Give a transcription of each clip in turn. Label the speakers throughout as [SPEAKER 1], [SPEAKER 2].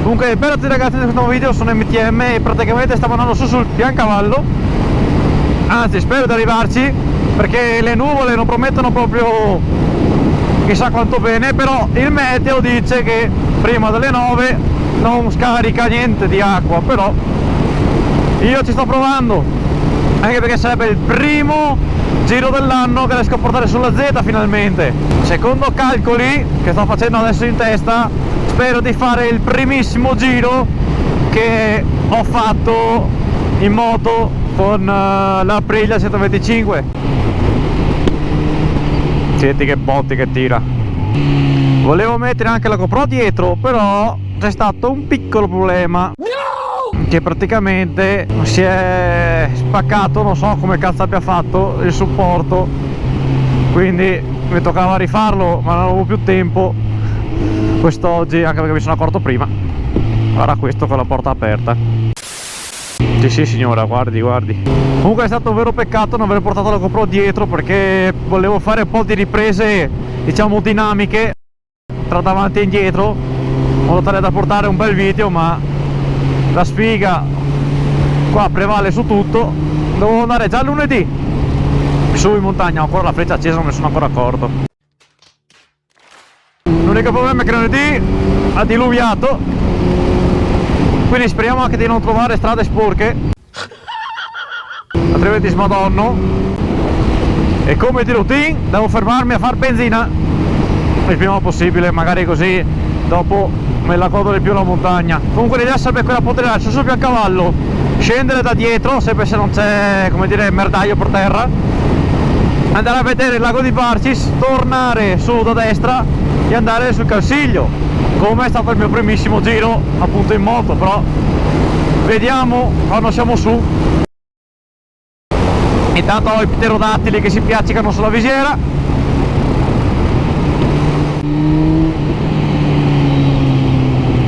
[SPEAKER 1] Comunque bello a tutti ragazzi di questo nuovo video, sono MTM e praticamente stavo andando su sul Piancavallo, anzi spero di arrivarci perché le nuvole non promettono proprio chissà quanto bene, però il meteo dice che prima delle 9 non scarica niente di acqua, però io ci sto provando, anche perché sarebbe il primo giro dell'anno che riesco a portare sulla Z finalmente. Secondo calcoli che sto facendo adesso in testa, spero di fare il primissimo giro che ho fatto in moto con l'Aprilia 125. Senti che botti che tira. Volevo mettere anche la GoPro dietro, però c'è stato un piccolo problema, che praticamente si è spaccato, non so come cazzo abbia fatto il supporto, quindi mi toccava rifarlo ma non avevo più tempo quest'oggi, anche perché mi sono accorto prima. Guarda questo con la porta aperta. Sì signora, guardi. Comunque è stato un vero peccato non aver portato la GoPro dietro, perché volevo fare un po' di riprese, diciamo, dinamiche tra davanti e indietro, in modo tale da portare un bel video, ma la sfiga qua prevale su tutto. Dovevo andare già lunedì su in montagna, ho ancora la freccia accesa, non mi sono ancora accorto. L'unico problema è che lunedì ha diluviato, quindi speriamo anche di non trovare strade sporche, altrimenti smadonno. E come di routine devo fermarmi a far benzina il prima possibile, magari così dopo me la godo di più la montagna. Comunque l'idea sarebbe quella, poter su sul Piancavallo, scendere da dietro, sempre se non c'è, come dire, merdaio per terra, andare a vedere il lago di Barcis, tornare su da destra e andare sul Calsiglio, come è stato il mio primissimo giro appunto in moto. Però vediamo quando siamo su. Intanto ho i pterodattili che si piaccicano sulla visiera.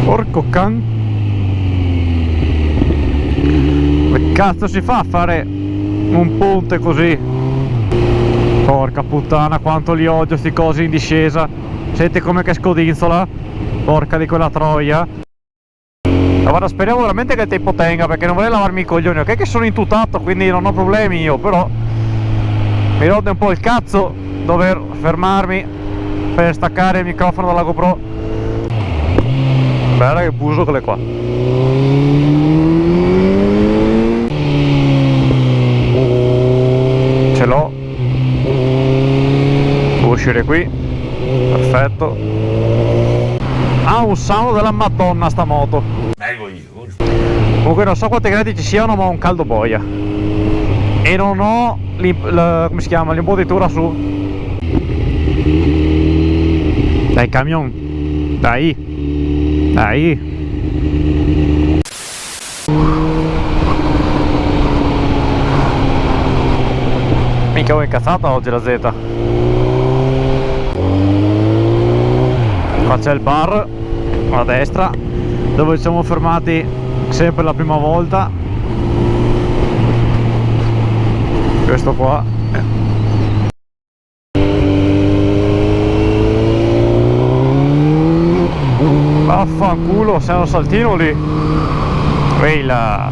[SPEAKER 1] Porco can. Come cazzo si fa a fare un ponte così? Porca puttana, quanto li odio sti cosi in discesa. Senti come che scodinzola. Porca di quella troia. Ma guarda, speriamo veramente che il tempo tenga, perché non vorrei lavarmi i coglioni. Ok che sono intutato, quindi non ho problemi io, però mi rode un po' il cazzo dover fermarmi per staccare il microfono dalla GoPro. Guarda che buso quelle qua. Ce l'ho. Devo uscire qui. Perfetto. Ha un sound della madonna sta moto. Comunque non so quanti gradi ci siano, ma ho un caldo boia. E non ho come si chiama, l'imbottitura su. Dai camion. Dai. Mica ho incazzata oggi la Z. Qua c'è il bar a destra dove ci siamo fermati sempre la prima volta. Questo qua vaffanculo, sei un saltino lì. Quella.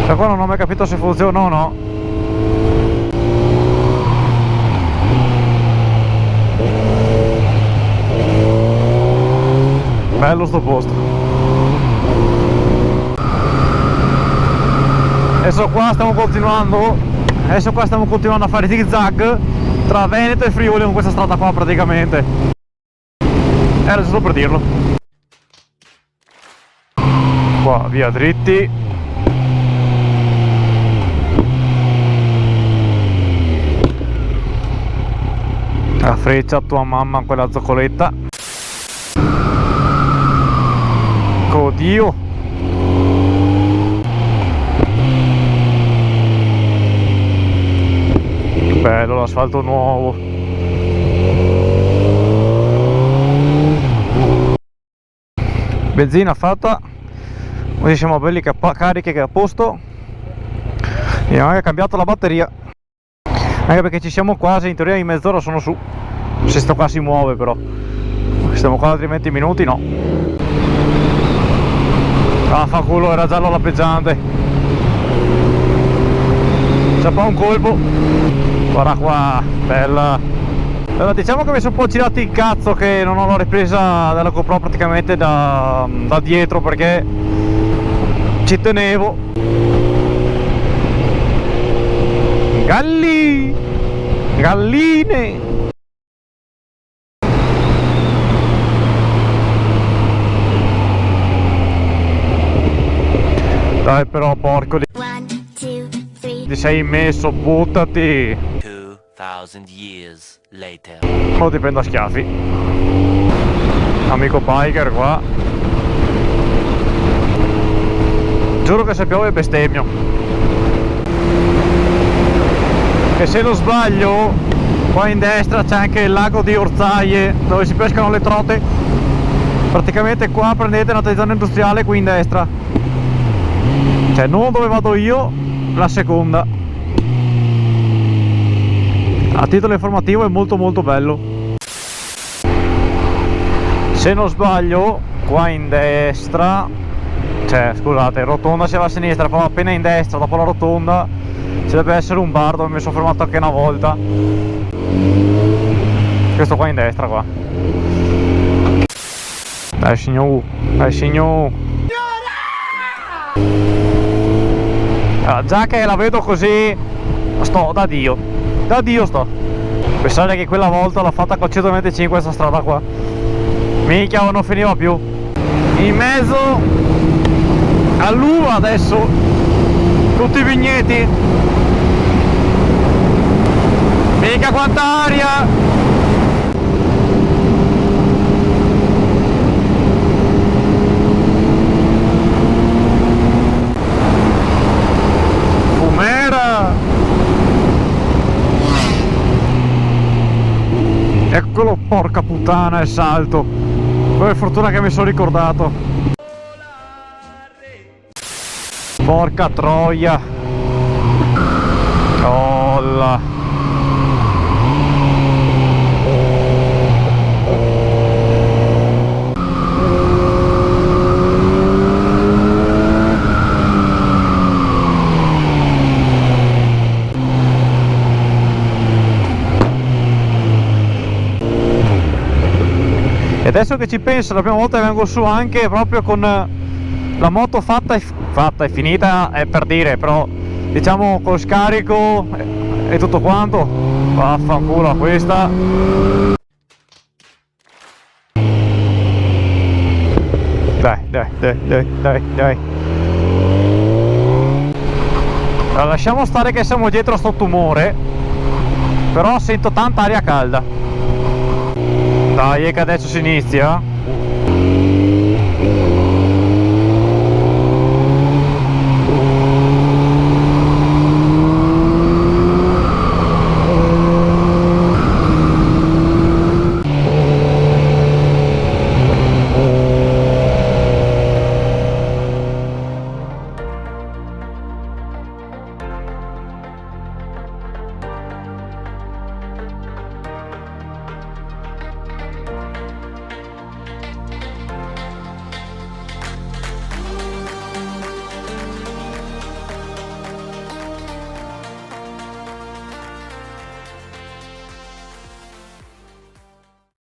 [SPEAKER 1] Da qua non ho mai capito se funziona o no. Bello sto posto. Adesso qua stiamo continuando a fare zigzag tra Veneto e Friuli con questa strada qua praticamente. Era giusto per dirlo. Qua via dritti. La freccia a tua mamma in quella zoccoletta. Oddio. Bello l'asfalto nuovo. Benzina fatta, così siamo belli carichi che a posto. E ho anche cambiato la batteria, anche perché ci siamo quasi, in teoria in mezz'ora sono su, se sto qua si muove. Però Siamo qua altri 20 minuti, no. Ah, fa culo, era giallo lampeggiante. C'è un po' un colpo. Guarda qua, bella. Allora, diciamo che mi sono un po' girato il cazzo che non ho la ripresa della GoPro praticamente da dietro, perché ci tenevo. Galline. Dai però, porco di... Ti sei messo, buttati.
[SPEAKER 2] 2000 years later.
[SPEAKER 1] Mo ti prendo a schiaffi. Amico biker qua. Giuro che se piove bestemmio. E se non sbaglio, qua in destra c'è anche il lago di Orzaie, dove si pescano le trote. Praticamente qua prendete una zona industriale qui in destra. Cioè non dove vado io, la seconda. A titolo informativo è molto molto bello. Se non sbaglio, qua in destra, cioè scusate, rotonda si va a sinistra, poi appena in destra dopo la rotonda ci deve essere un bar dove mi sono fermato anche una volta. Questo qua in destra qua. Dai signor, dai signor. Allora, già che la vedo così sto da Dio sto. Pensate che quella volta l'ho fatta con 125 questa strada qua. Minchia, non finiva più. In mezzo all'uva adesso tutti i vigneti. Mica quanta aria. Eccolo, porca puttana, è salto. Per fortuna che mi sono ricordato. Porca troia. Olla. E adesso che ci penso, la prima volta che vengo su anche proprio con la moto fatta e finita, è per dire, però diciamo col scarico e tutto quanto. Vaffanculo a questa. Dai. Allora, lasciamo stare che siamo dietro a sto tumore, però sento tanta aria calda. Dai, che adesso si inizia.